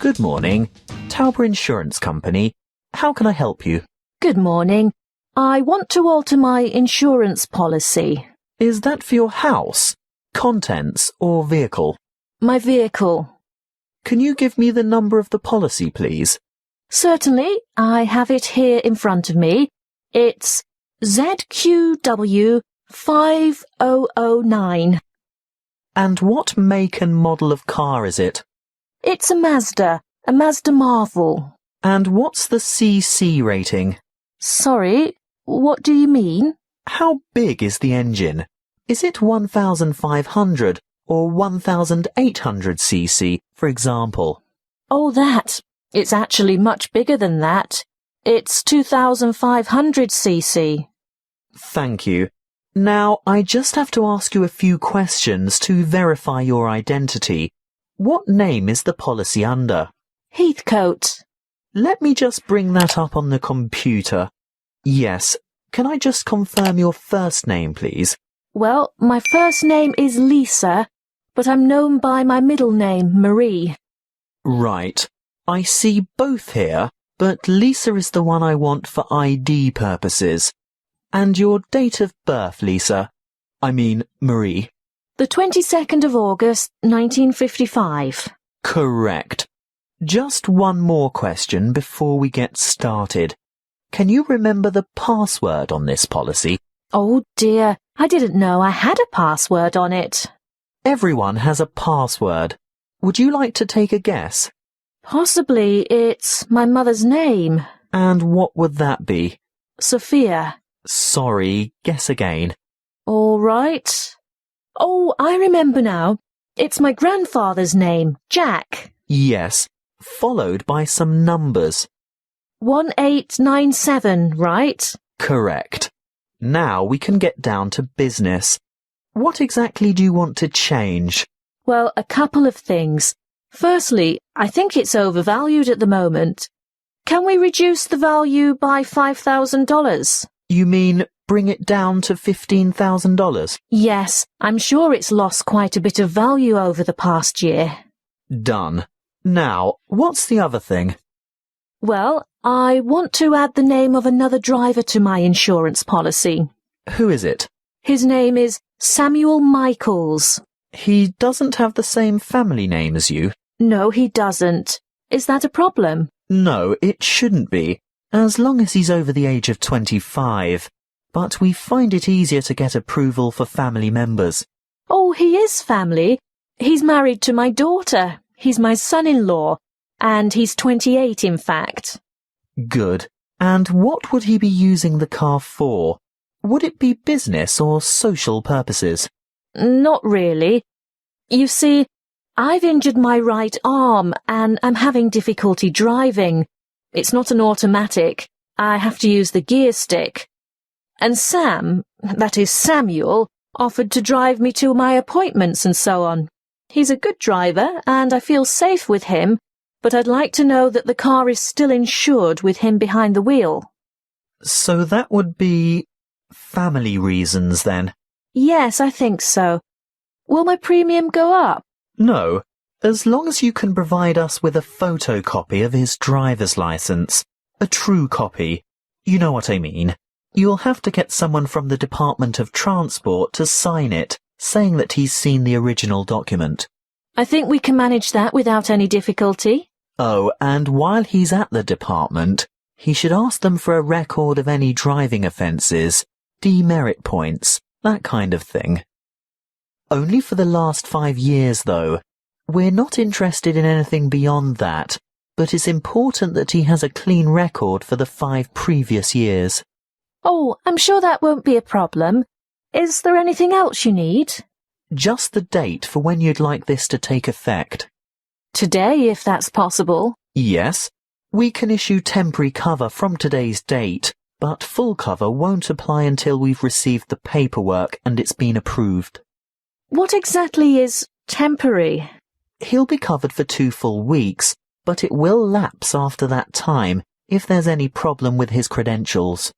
Good morning. Tauber Insurance Company. How can I help you? Good morning. I want to alter my insurance policy. Is that for your house, contents, or vehicle? My vehicle. Can you give me the number of the policy, please? Certainly, I have it here in front of me. It's ZQW 5009. And what make and model of car is it? It's a Mazda Marvel. And what's the CC rating? Sorry, what do you mean? How big is the engine? Is it 1,500 or 1,800 cc, for example? Oh, that. It's actually much bigger than that. It's 2,500 cc. Thank you. Now, I just have to ask you a few questions to verify your identity. What name is the policy under? Heathcote. Let me just bring that up on the computer. Yes. Can I just confirm your first name, please? Well, my first name is Lisa, but I'm known by my middle name, Marie. Right. I see both here, but Lisa is the one I want for ID purposes. And your date of birth, Lisa? I mean, Marie. The 22nd of August, 1955. Correct. Just one more question before we get started. Can you remember the password on this policy? Oh dear, I didn't know I had a password on it. Everyone has a password. Would you like to take a guess? Possibly it's my mother's name. And what would that be? Sophia. Sorry, guess again. All right. Oh, I remember now. It's my grandfather's name, Jack. Yes, followed by some numbers. 1897, right? Correct. Now we can get down to business. What exactly do you want to change? Well, a couple of things. Firstly, I think it's overvalued at the moment. Can we reduce the value by $5,000? You mean bring it down to $15,000? Yes, I'm sure it's lost quite a bit of value over the past year. Done. Now, what's the other thing? Well, I want to add the name of another driver to my insurance policy. Who is it? His name is Samuel Michaels. He doesn't have the same family name as you. No, he doesn't. Is that a problem? No, it shouldn't be, as long as he's over the age of 25. But we find it easier to get approval for family members. Oh, he is family. He's married to my daughter. He's my son-in-law. And he's 28, in fact. Good. And what would he be using the car for? Would it be business or social purposes? Not really. You see, I've injured my right arm and I'm having difficulty driving. It's not an automatic. I have to use the gear stick. And Sam, that is Samuel, offered to drive me to my appointments and so on. He's a good driver and I feel safe with him, but I'd like to know that the car is still insured with him behind the wheel. So that would be family reasons then? Yes, I think so. Will my premium go up? No, as long as you can provide us with a photocopy of his driver's license. A true copy. You know what I mean. You'll have to get someone from the Department of Transport to sign it, saying that he's seen the original document. I think we can manage that without any difficulty. Oh, and while he's at the department, he should ask them for a record of any driving offences, demerit points, that kind of thing. Only for the last 5 years, though. We're not interested in anything beyond that, but it's important that he has a clean record for the 5 previous years. Oh, I'm sure that won't be a problem. Is there anything else you need? Just the date for when you'd like this to take effect. Today, if that's possible. Yes. We can issue temporary cover from today's date, but full cover won't apply until we've received the paperwork and it's been approved. What exactly is temporary? He'll be covered for 2 full weeks, but it will lapse after that time if there's any problem with his credentials.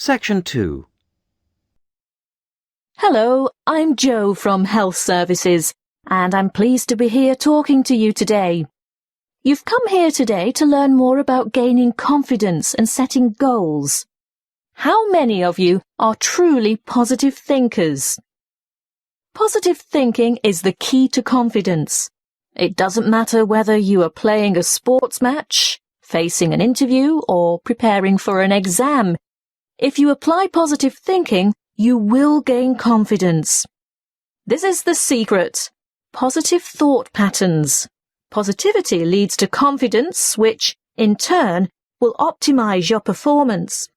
Section 2. Hello, I'm Jo from Health Services, and I'm pleased to be here talking to you today. You've come here today to learn more about gaining confidence and setting goals. How many of you are truly positive thinkers? Positive thinking is the key to confidence. It doesn't matter whether you are playing a sports match, facing an interview, or preparing for an exam. If you apply positive thinking, you will gain confidence. This is the secret. Positive thought patterns. Positivity leads to confidence, which, in turn, will optimize your performance.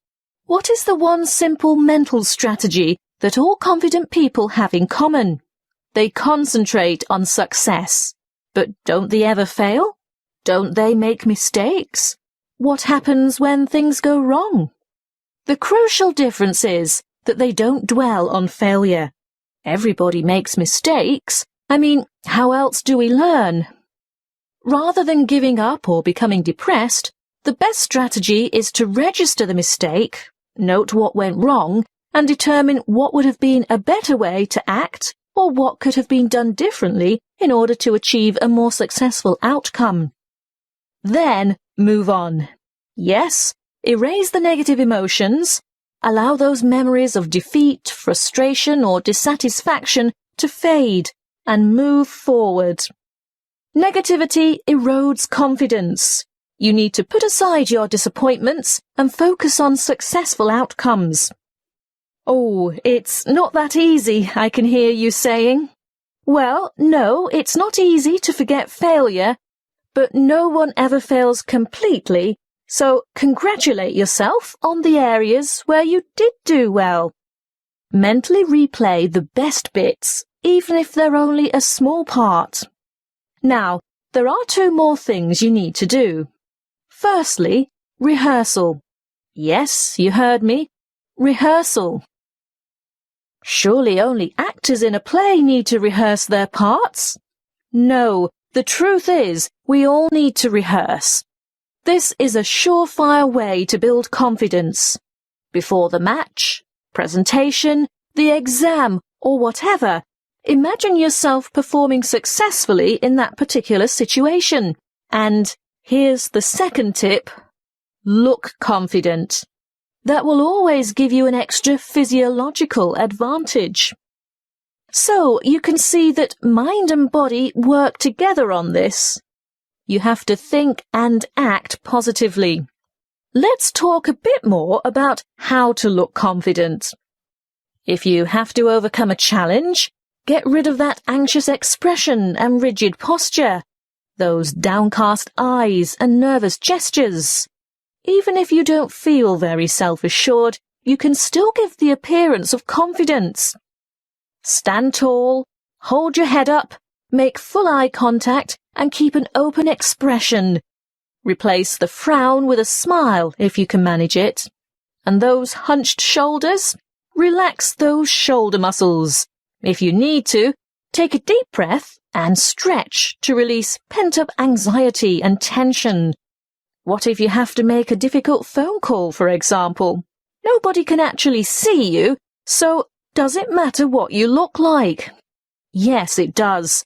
What is the one simple mental strategy that all confident people have in common? They concentrate on success. But don't they ever fail? Don't they make mistakes? What happens when things go wrong? The crucial difference is that they don't dwell on failure. Everybody makes mistakes. How else do we learn? Rather than giving up or becoming depressed, the best strategy is to register the mistake, note what went wrong, and determine what would have been a better way to act or what could have been done differently in order to achieve a more successful outcome. Then move on. Yes, erase the negative emotions, allow those memories of defeat, frustration, or dissatisfaction to fade, and move forward. Negativity erodes confidence. You need to put aside your disappointments and focus on successful outcomes. Oh, it's not that easy, I can hear you saying. Well, no, it's not easy to forget failure, but no one ever fails completely, so congratulate yourself on the areas where you did do well. Mentally replay the best bits, even if they're only a small part. Now, there are 2 more things you need to do. Firstly, rehearsal. Yes, you heard me. Rehearsal. Surely only actors in a play need to rehearse their parts? No, the truth is, we all need to rehearse. This is a surefire way to build confidence. Before the match, presentation, the exam, or whatever, imagine yourself performing successfully in that particular situation. And here's the second tip. Look confident. That will always give you an extra physiological advantage. So you can see that mind and body work together on this. You have to think and act positively. Let's talk a bit more about how to look confident. If you have to overcome a challenge, get rid of that anxious expression and rigid posture, those downcast eyes and nervous gestures. Even if you don't feel very self-assured, you can still give the appearance of confidence. Stand tall, hold your head up, make full eye contact, and keep an open expression. Replace the frown with a smile if you can manage it. And those hunched shoulders? Relax those shoulder muscles. If you need to, take a deep breath and stretch to release pent-up anxiety and tension. What if you have to make a difficult phone call, for example? Nobody can actually see you, so does it matter what you look like? Yes, it does.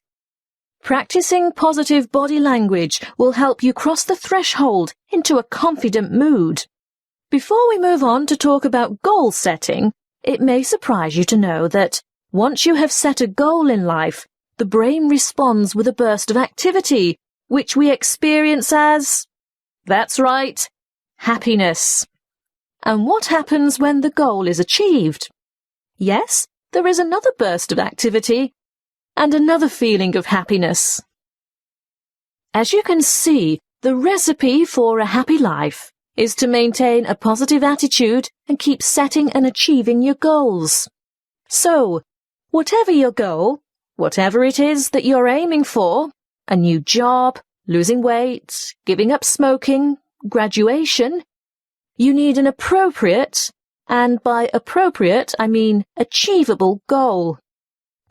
Practicing positive body language will help you cross the threshold into a confident mood. Before we move on to talk about goal setting, it may surprise you to know that once you have set a goal in life, the brain responds with a burst of activity, which we experience as, that's right, happiness. And what happens when the goal is achieved? Yes, there is another burst of activity and another feeling of happiness. As you can see, the recipe for a happy life is to maintain a positive attitude and keep setting and achieving your goals. So, whatever your goal, whatever it is that you're aiming for, a new job, losing weight, giving up smoking, graduation, you need an appropriate, and by appropriate I mean achievable goal.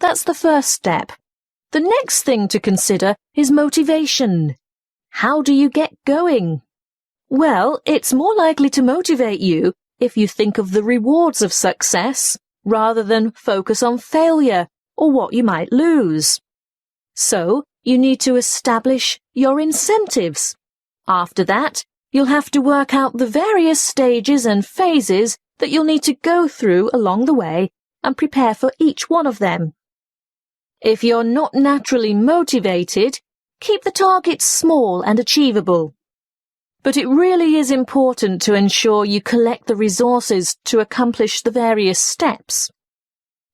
That's the first step. The next thing to consider is motivation. How do you get going? Well, it's more likely to motivate you if you think of the rewards of success rather than focus on failure or what you might lose. So, you need to establish your incentives. After that, you'll have to work out the various stages and phases that you'll need to go through along the way and prepare for each one of them. If you're not naturally motivated, keep the targets small and achievable. But it really is important to ensure you collect the resources to accomplish the various steps.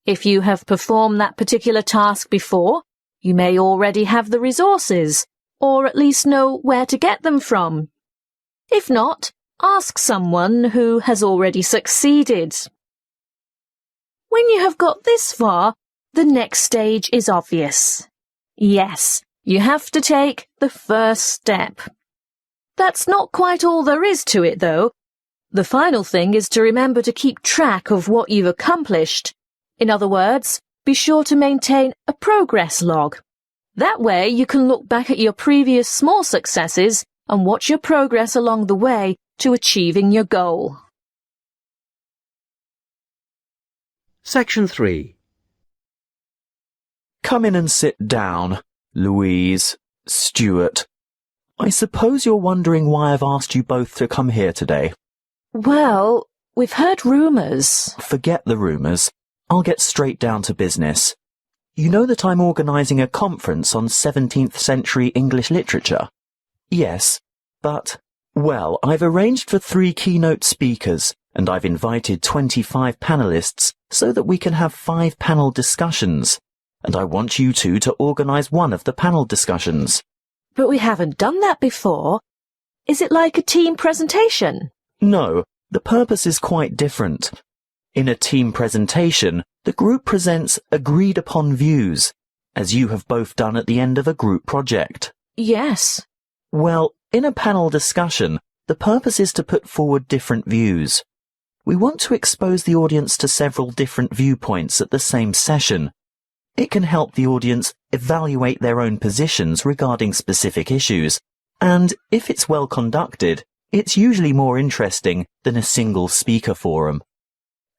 If you have performed that particular task before, you may already have the resources, or at least know where to get them from. If not, ask someone who has already succeeded. When you have got this far, the next stage is obvious. Yes, you have to take the first step. That's not quite all there is to it, though. The final thing is to remember to keep track of what you've accomplished. In other words, be sure to maintain a progress log. That way you can look back at your previous small successes and watch your progress along the way to achieving your goal. Section 3. Come in and sit down, Louise, Stuart. I suppose you're wondering why I've asked you both to come here today. Well, we've heard rumours. Forget the rumours. I'll get straight down to business. You know that I'm organising a conference on 17th century English literature? Yes, but, well, I've arranged for 3 keynote speakers, and I've invited 25 panellists so that we can have 5 panel discussions. And I want you two to organise one of the panel discussions. But we haven't done that before. Is it like a team presentation? No, the purpose is quite different. In a team presentation, the group presents agreed-upon views, as you have both done at the end of a group project. Yes. Well, in a panel discussion, the purpose is to put forward different views. We want to expose the audience to several different viewpoints at the same session. It can help the audience evaluate their own positions regarding specific issues, and if it's well conducted, it's usually more interesting than a single speaker forum.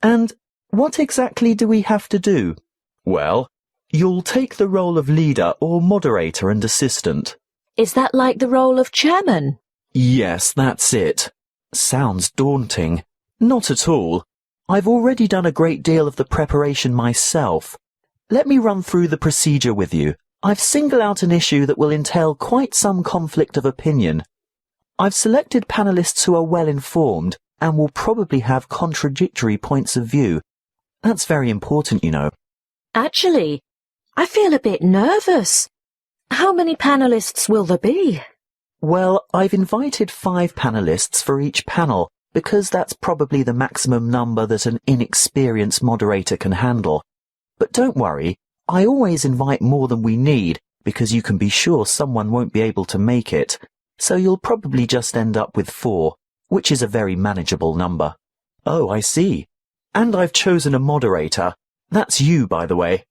And what exactly do we have to do? Well, you'll take the role of leader or moderator and assistant. Is that like the role of chairman? Yes, that's it. Sounds daunting. Not at all. I've already done a great deal of the preparation myself. Let me run through the procedure with you. I've singled out an issue that will entail quite some conflict of opinion. I've selected panellists who are well informed and will probably have contradictory points of view. That's very important, you know. Actually, I feel a bit nervous. How many panellists will there be? Well, I've invited 5 panellists for each panel because that's probably the maximum number that an inexperienced moderator can handle. But don't worry, I always invite more than we need because you can be sure someone won't be able to make it, so you'll probably just end up with 4, which is a very manageable number. Oh, I see. And I've chosen a moderator. That's you, by the way.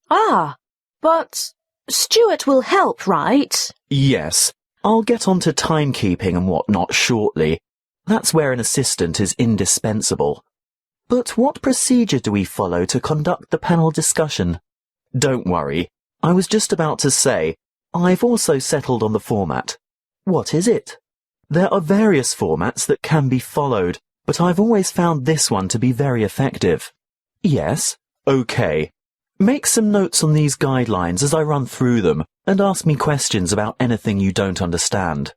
Ah, but Stuart will help, right? Yes, I'll get on to timekeeping and whatnot shortly. That's where an assistant is indispensable. But what procedure do we follow to conduct the panel discussion? Don't worry, I was just about to say, I've also settled on the format. What is it? There are various formats that can be followed, but I've always found this one to be very effective. Yes? Okay. Make some notes on these guidelines as I run through them, and ask me questions about anything you don't understand.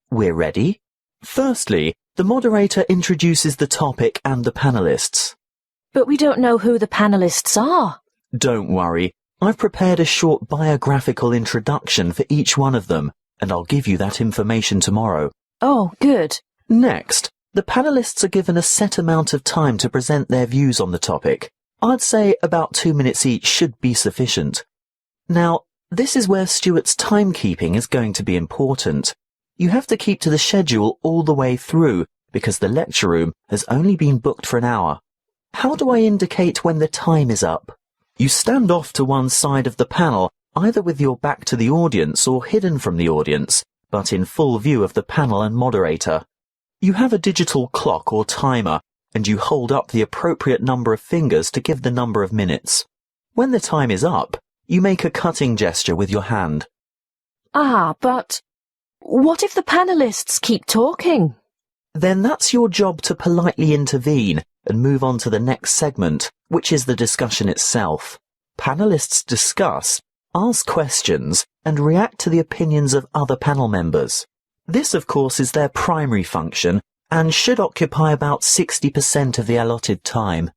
We're ready? Firstly, the moderator introduces the topic and the panellists. But we don't know who the panellists are. Don't worry, I've prepared a short biographical introduction for each one of them, and I'll give you that information tomorrow. Oh, good. Next, the panellists are given a set amount of time to present their views on the topic. I'd say about 2 minutes each should be sufficient. Now, this is where Stuart's timekeeping is going to be important. You have to keep to the schedule all the way through, because the lecture room has only been booked for an hour. How do I indicate when the time is up? You stand off to one side of the panel, either with your back to the audience or hidden from the audience, but in full view of the panel and moderator. You have a digital clock or timer, and you hold up the appropriate number of fingers to give the number of minutes. When the time is up, You make a cutting gesture with your hand. Ah, but what if the panelists keep talking? Then that's your job to politely intervene and move on to the next segment, which is the discussion itself. Panelists discuss, ask questions, and react to the opinions of other panel members. This, of course, is their primary function and should occupy about 60% of the allotted time.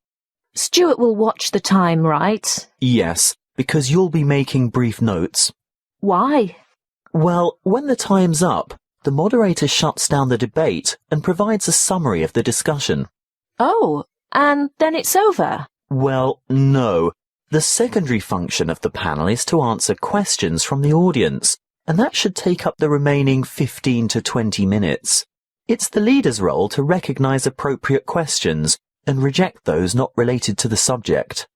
Stuart will watch the time, right? Yes, because you'll be making brief notes. Why? Well, when the time's up, the moderator shuts down the debate and provides a summary of the discussion. Oh, and then it's over? Well, no. The secondary function of the panel is to answer questions from the audience, and that should take up the remaining 15 to 20 minutes. It's the leader's role to recognise appropriate questions and reject those not related to the subject.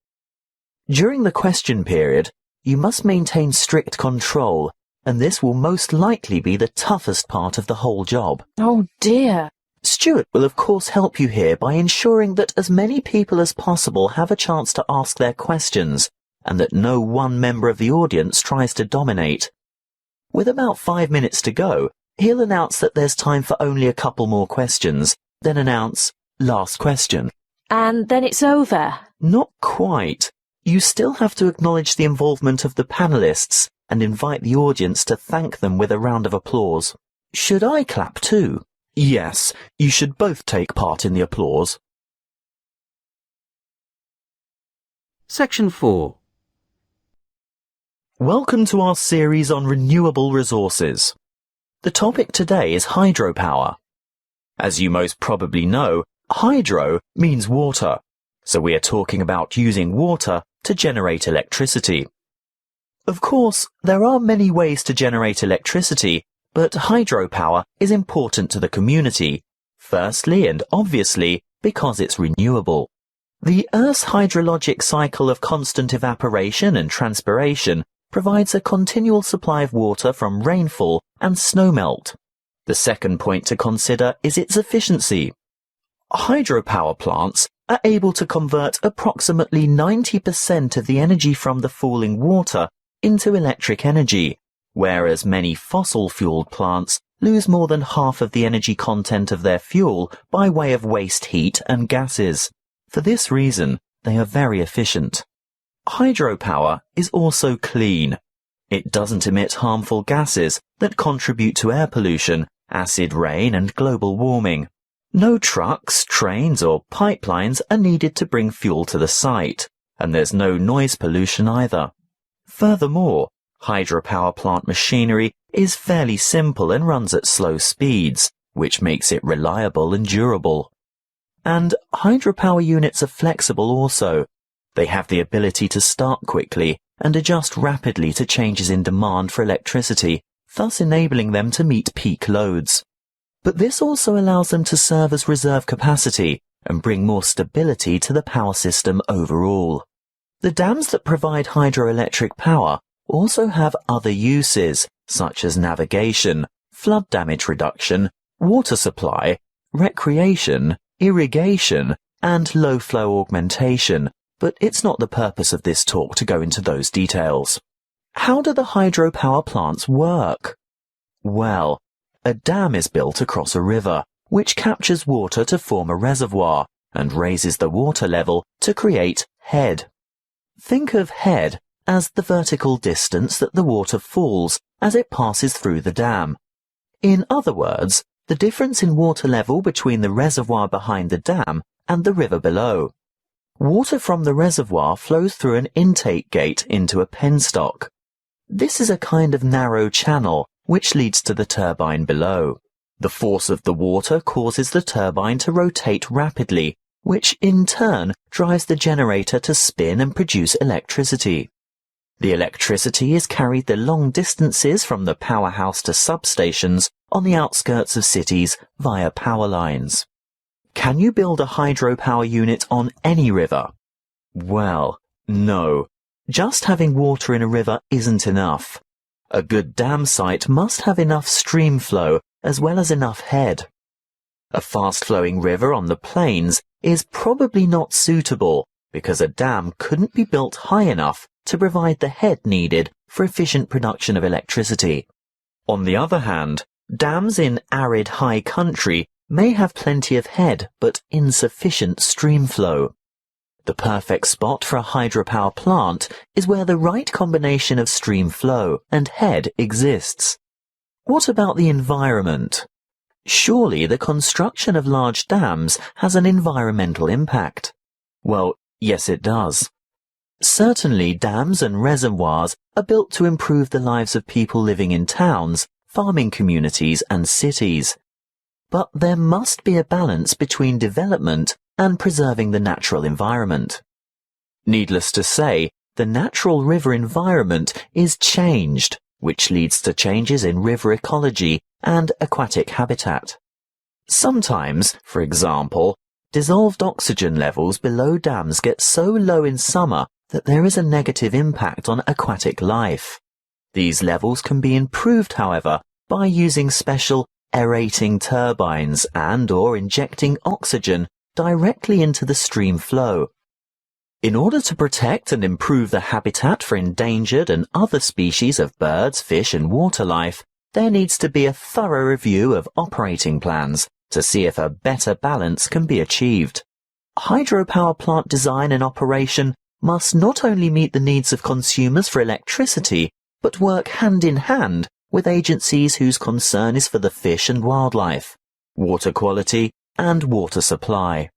During the question period, you must maintain strict control, and this will most likely be the toughest part of the whole job. Oh dear. Stuart will of course help you here by ensuring that as many people as possible have a chance to ask their questions, and that no one member of the audience tries to dominate. With about 5 minutes to go, he'll announce that there's time for only a couple more questions, then announce, last question. And then it's over? Not quite. You still have to acknowledge the involvement of the panelists and invite the audience to thank them with a round of applause. Should I clap too? Yes, you should both take part in the applause. Section 4. Welcome to our series on renewable resources. The topic today is hydropower. As you most probably know, hydro means water, so we are talking about using water to generate electricity. Of course, there are many ways to generate electricity, but hydropower is important to the community, firstly and obviously because it's renewable. The Earth's hydrologic cycle of constant evaporation and transpiration provides a continual supply of water from rainfall and snowmelt. The second point to consider is its efficiency. Hydropower plants are able to convert approximately 90% of the energy from the falling water into electric energy, whereas many fossil-fueled plants lose more than half of the energy content of their fuel by way of waste heat and gases. For this reason, they are very efficient. Hydropower is also clean. It doesn't emit harmful gases that contribute to air pollution, acid rain, and global warming. No trucks, trains, or pipelines are needed to bring fuel to the site, and there's no noise pollution either. Furthermore, hydropower plant machinery is fairly simple and runs at slow speeds, which makes it reliable and durable. And hydropower units are flexible also. They have the ability to start quickly and adjust rapidly to changes in demand for electricity, thus enabling them to meet peak loads. But this also allows them to serve as reserve capacity and bring more stability to the power system overall. The dams that provide hydroelectric power also have other uses, such as navigation, flood damage reduction, water supply, recreation, irrigation, and low-flow augmentation, but it's not the purpose of this talk to go into those details. How do the hydropower plants work? Well, a dam is built across a river, which captures water to form a reservoir and raises the water level to create head. Think of head as the vertical distance that the water falls as it passes through the dam. In other words, the difference in water level between the reservoir behind the dam and the river below. Water from the reservoir flows through an intake gate into a penstock. This is a kind of narrow channel which leads to the turbine below. The force of the water causes the turbine to rotate rapidly, which in turn drives the generator to spin and produce electricity. The electricity is carried the long distances from the powerhouse to substations on the outskirts of cities via power lines. Can you build a hydropower unit on any river? Well, no. Just having water in a river isn't enough. A good dam site must have enough stream flow as well as enough head. A fast-flowing river on the plains is probably not suitable because a dam couldn't be built high enough to provide the head needed for efficient production of electricity. On the other hand, dams in arid high country may have plenty of head but insufficient stream flow. The perfect spot for a hydropower plant is where the right combination of stream flow and head exists. What about the environment? Surely the construction of large dams has an environmental impact. Well, yes it does. Certainly dams and reservoirs are built to improve the lives of people living in towns, farming communities and cities. But there must be a balance between development and preserving the natural environment. Needless to say, the natural river environment is changed, which leads to changes in river ecology and aquatic habitat. Sometimes, for example, dissolved oxygen levels below dams get so low in summer that there is a negative impact on aquatic life. These levels can be improved, however, by using special aerating turbines and/or injecting oxygen directly into the stream flow. In order to protect and improve the habitat for endangered and other species of birds, fish and water life, there needs to be a thorough review of operating plans to see if a better balance can be achieved. Hydropower plant design and operation must not only meet the needs of consumers for electricity, but work hand in hand with agencies whose concern is for the fish and wildlife, water quality and water supply.